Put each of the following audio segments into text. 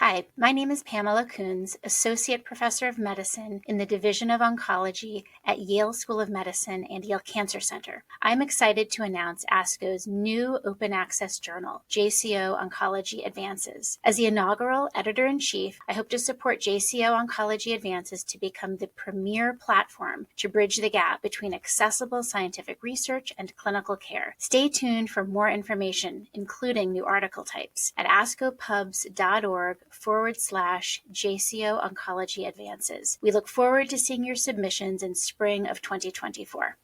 Hi, my name is Pamela Coons, Associate Professor of Medicine in the Division of Oncology at Yale School of Medicine and Yale Cancer Center. I'm excited to announce ASCO's new open access journal, JCO Oncology Advances. As the inaugural editor-in-chief, I hope to support JCO Oncology Advances to become the premier platform to bridge the gap between accessible scientific research and clinical care. Stay tuned for more information, including new article types, at ascopubs.org/JCO Oncology Advances. We look forward to seeing your submissions in spring of 2024.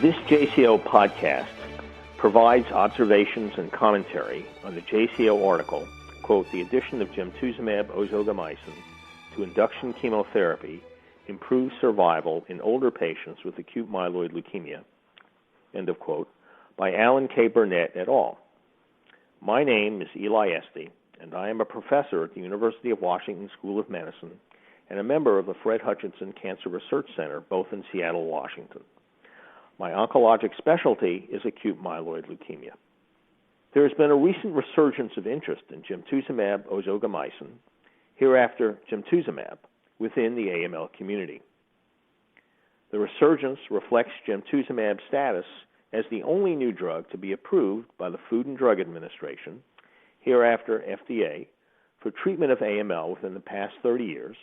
This JCO podcast provides observations and commentary on the JCO article, quote, "The addition of Gemtuzumab Ozogamicin to induction chemotherapy improves survival in older patients with acute myeloid leukemia," end of quote, by Alan K. Burnett et al. My name is Eli Esty, and I am a professor at the University of Washington School of Medicine and a member of the Fred Hutchinson Cancer Research Center, both in Seattle, Washington. My oncologic specialty is acute myeloid leukemia. There has been a recent resurgence of interest in Gemtuzumab Ozogamicin, hereafter Gemtuzumab, within the AML community. The resurgence reflects Gemtuzumab's status as the only new drug to be approved by the Food and Drug Administration, hereafter FDA, for treatment of AML within the past 30 years,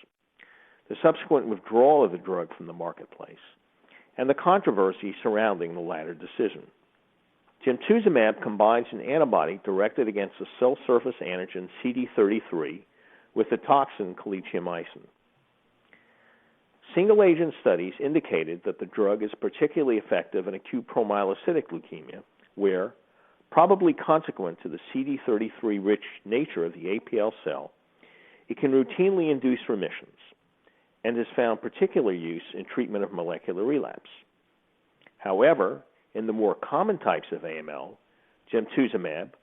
the subsequent withdrawal of the drug from the marketplace, and the controversy surrounding the latter decision. Gemtuzumab combines an antibody directed against the cell surface antigen CD33 with the toxin calicheamycin. Single-agent studies indicated that the drug is particularly effective in acute promyelocytic leukemia, where, probably consequent to the CD33-rich nature of the APL cell, it can routinely induce remissions, and has found particular use in treatment of molecular relapse. However, in the more common types of AML, Gemtuzumab,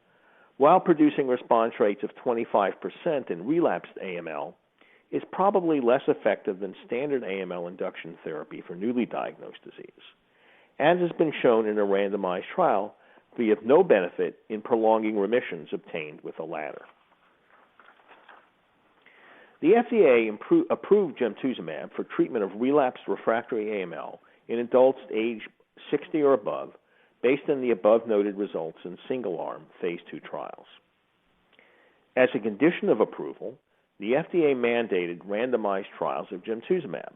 while producing response rates of 25% in relapsed AML, is probably less effective than standard AML induction therapy for newly diagnosed disease, and has been shown in a randomized trial to be of no benefit in prolonging remissions obtained with the latter. The FDA approved Gemtuzumab for treatment of relapsed refractory AML in adults age 60 or above, based on the above-noted results in single-arm Phase 2 trials. As a condition of approval, the FDA mandated randomized trials of Gemtuzumab.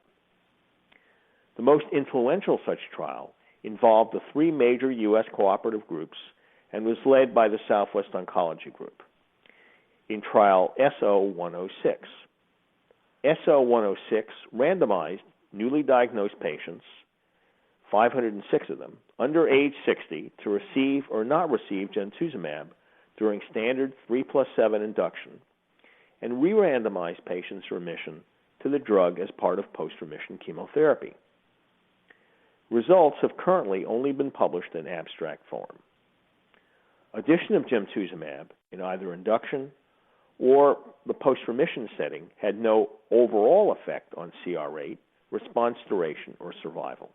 The most influential such trial involved the three major U.S. cooperative groups and was led by the Southwest Oncology Group. In trial SO-106, SO-106 randomized newly diagnosed patients, 506 of them, under age 60 to receive or not receive Gemtuzumab during standard 3+7 induction, and re-randomized patients' remission to the drug as part of post-remission chemotherapy. Results have currently only been published in abstract form. Addition of Gemtuzumab in either induction or the post-remission setting had no overall effect on CR rate, response duration, or survival.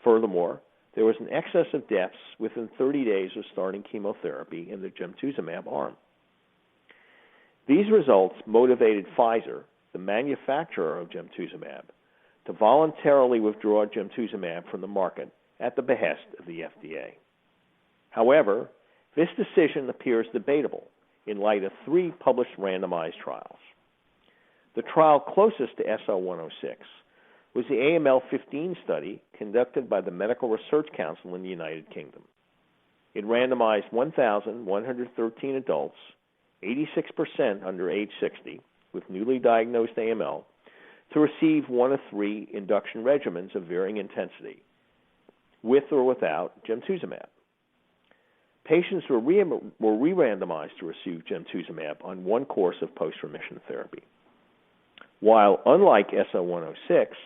Furthermore, there was an excess of deaths within 30 days of starting chemotherapy in the Gemtuzumab arm. These results motivated Pfizer, the manufacturer of Gemtuzumab, to voluntarily withdraw Gemtuzumab from the market at the behest of the FDA. However, this decision appears debatable in light of three published randomized trials. The trial closest to SO-106 was the AML-15 study conducted by the Medical Research Council in the United Kingdom. It randomized 1,113 adults, 86% under age 60, with newly diagnosed AML, to receive one of three induction regimens of varying intensity, with or without Gemtuzumab. Patients were re-randomized to receive Gemtuzumab on one course of post-remission therapy. While, unlike SO-106,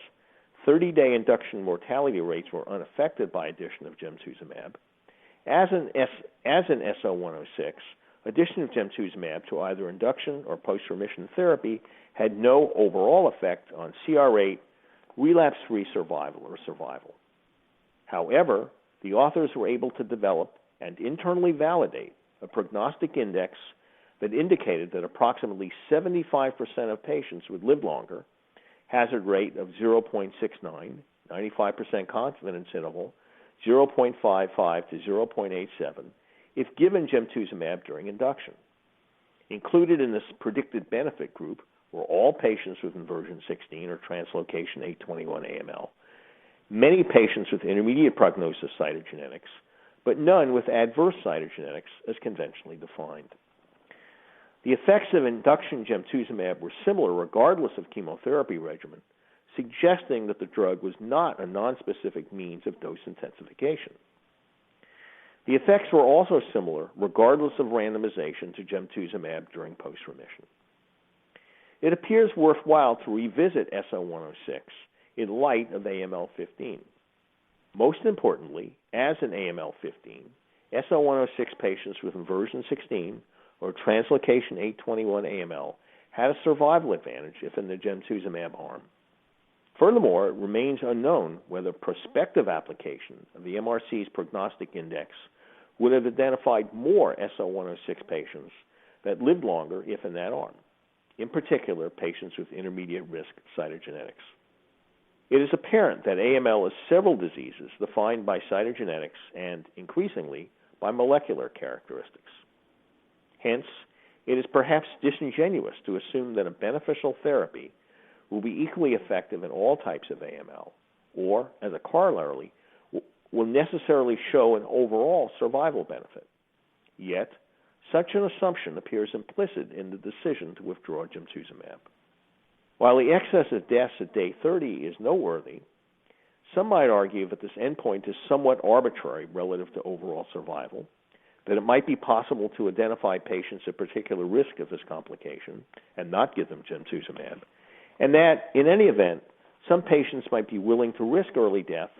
30-day induction mortality rates were unaffected by addition of Gemtuzumab, as in SO-106, addition of gemtuzumab to either induction or post-remission therapy had no overall effect on CR rate, relapse-free survival, or survival. However, the authors were able to develop and internally validate a prognostic index that indicated that approximately 75% of patients would live longer, hazard rate of 0.69, 95% confidence interval, 0.55 to 0.87, if given gemtuzumab during induction. Included in this predicted benefit group were all patients with inversion 16 or translocation 821 AML, many patients with intermediate prognosis cytogenetics, but none with adverse cytogenetics as conventionally defined. The effects of induction gemtuzumab were similar regardless of chemotherapy regimen, suggesting that the drug was not a nonspecific means of dose intensification. The effects were also similar regardless of randomization to gemtuzumab during post-remission. It appears worthwhile to revisit SO-106 in light of AML-15. Most importantly, as in AML-15, SO-106 patients with inversion 16 or translocation 821 AML had a survival advantage if in the gemtuzumab arm. Furthermore, it remains unknown whether prospective application of the MRC's prognostic index would have identified more SO-106 patients that lived longer if in that arm, in particular patients with intermediate risk cytogenetics. It is apparent that AML is several diseases defined by cytogenetics and, increasingly, by molecular characteristics. Hence, it is perhaps disingenuous to assume that a beneficial therapy will be equally effective in all types of AML, or, as a corollary, will necessarily show an overall survival benefit. Yet, such an assumption appears implicit in the decision to withdraw gemtuzumab. While the excess of deaths at day 30 is noteworthy, some might argue that this endpoint is somewhat arbitrary relative to overall survival, that it might be possible to identify patients at particular risk of this complication and not give them gemtuzumab, and that, in any event, some patients might be willing to risk early death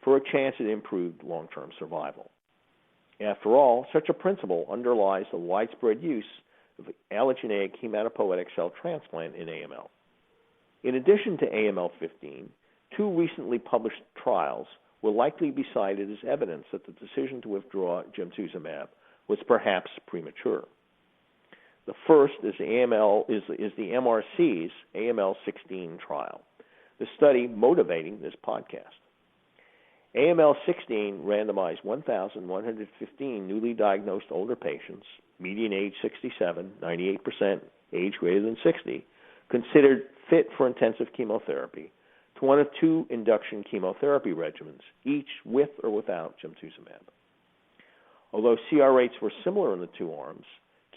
for a chance at improved long-term survival. After all, such a principle underlies the widespread use of allogeneic hematopoietic cell transplant in AML. In addition to AML-15, two recently published trials will likely be cited as evidence that the decision to withdraw gemtuzumab was perhaps premature. The first is the MRC's AML-16 trial, the study motivating this podcast. AML-16 randomized 1,115 newly diagnosed older patients, median age 67, 98% age greater than 60, considered fit for intensive chemotherapy, to one of two induction chemotherapy regimens, each with or without gemtuzumab. Although CR rates were similar in the two arms,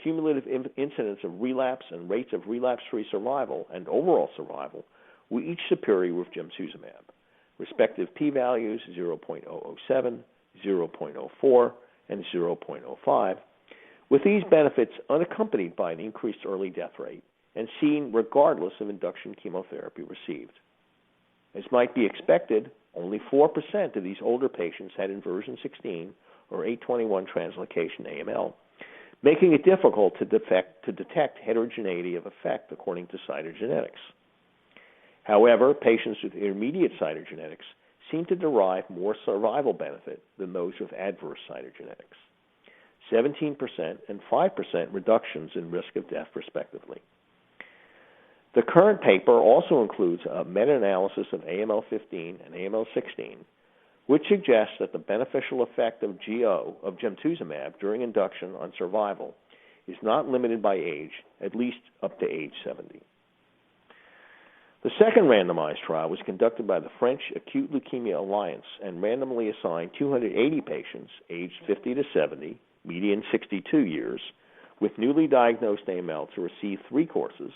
cumulative incidence of relapse and rates of relapse-free survival and overall survival were each superior with gemtuzumab. Respective p-values 0.007, 0.04, and 0.05, with these benefits unaccompanied by an increased early death rate and seen regardless of induction chemotherapy received. As might be expected, only 4% of these older patients had inversion 16 or 821 translocation AML, making it difficult to detect heterogeneity of effect according to cytogenetics. However, patients with intermediate cytogenetics seem to derive more survival benefit than those with adverse cytogenetics, 17% and 5% reductions in risk of death, respectively. The current paper also includes a meta-analysis of AML-15 and AML-16, which suggests that the beneficial effect of gemtuzumab during induction on survival is not limited by age, at least up to age 70. The second randomized trial was conducted by the French Acute Leukemia Alliance and randomly assigned 280 patients aged 50 to 70, median 62 years, with newly diagnosed AML to receive three courses,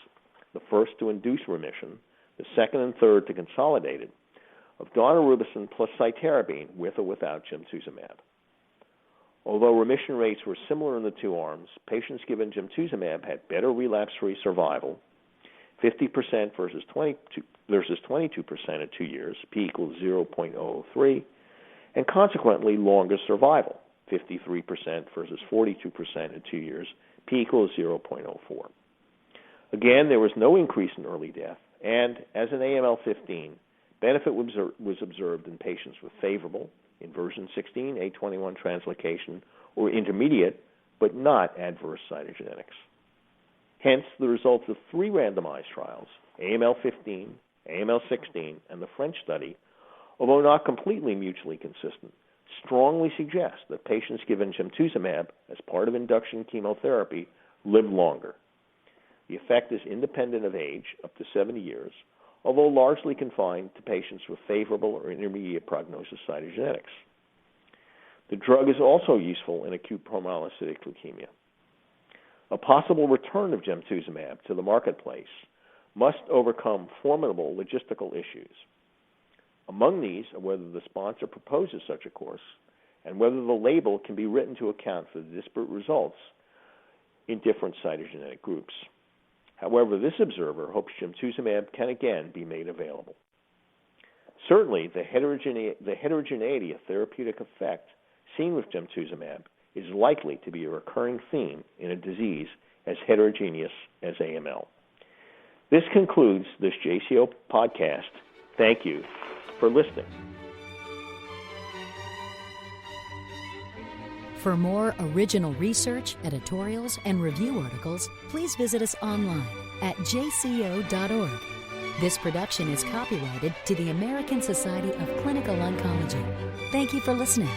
the first to induce remission, the second and third to consolidate it, of daunorubicin plus cytarabine with or without gemtuzumab. Although remission rates were similar in the two arms, patients given gemtuzumab had better relapse-free survival, 50% versus 22% at 2 years, p equals 0.003, and consequently longer survival, 53% versus 42% at 2 years, p equals 0.04. Again, there was no increase in early death, and as in AML-15, benefit was observed in patients with favorable inversion 16, A21 translocation, or intermediate but not adverse cytogenetics. Hence, the results of 3 randomized trials, AML-15, AML-16, and the French study, although not completely mutually consistent, strongly suggest that patients given gemtuzumab as part of induction chemotherapy live longer. The effect is independent of age, up to 70 years, although largely confined to patients with favorable or intermediate prognosis cytogenetics. The drug is also useful in acute promyelocytic leukemia. A possible return of gemtuzumab to the marketplace must overcome formidable logistical issues. Among these are whether the sponsor proposes such a course and whether the label can be written to account for the disparate results in different cytogenetic groups. However, this observer hopes gemtuzumab can again be made available. Certainly, the heterogeneity of therapeutic effect seen with gemtuzumab is likely to be a recurring theme in a disease as heterogeneous as AML. This concludes this JCO podcast. Thank you for listening. For more original research, editorials, and review articles, please visit us online at jco.org. This production is copyrighted to the American Society of Clinical Oncology. Thank you for listening.